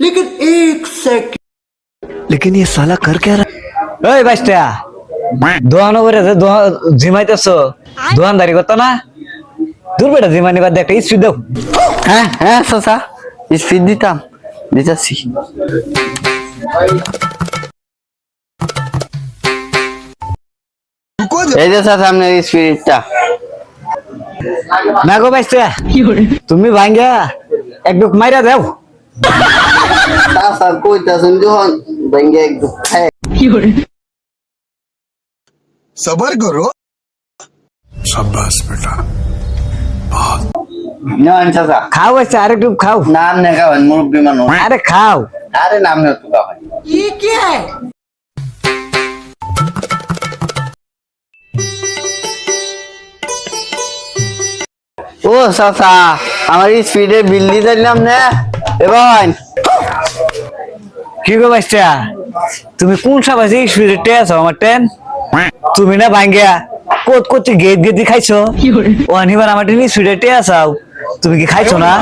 लेकिन एक सेकंड, लेकिन ये साला कर क्या रहा ওই বাইস্তা দোয়ানো করে জিমাইতেছো দোয়ানদারি করতো না দূর বেটা জিমানি বাদ দিয়ে একটা স্পিড দাও হ্যাঁ হ্যাঁ চাচা স্পিড দিতাম দিতেছি এই যে চাচা আপনার স্পিডটা না গো বাইস্তা তুমি ভাঙ্গা এক দুঃখ মাইরা দাও চাচা কইতাছেন যখন ভেঙে একদম सबर करो। शाबाश बेटा। নেন চাচা খাও বাইস্তা আরেকটু খাও নাম নে খাবেন মুরব্বী মানুষ আরে খাও আরে নাম নে তো খাবেন ये क्या है? ও চাচা আমার স্পিডে বিল দিয়ে দিলাম না এবার কি গো বাইস্তা তুমি কোন সাবাসে স্পিডে টে আছো আমার টেন তুমি না ভাঙ্গা কোত কোত গেট গেট খাইছো ও আনিবার আমার টেন স্পিডে টে আছাও তুমি কি খাইছো না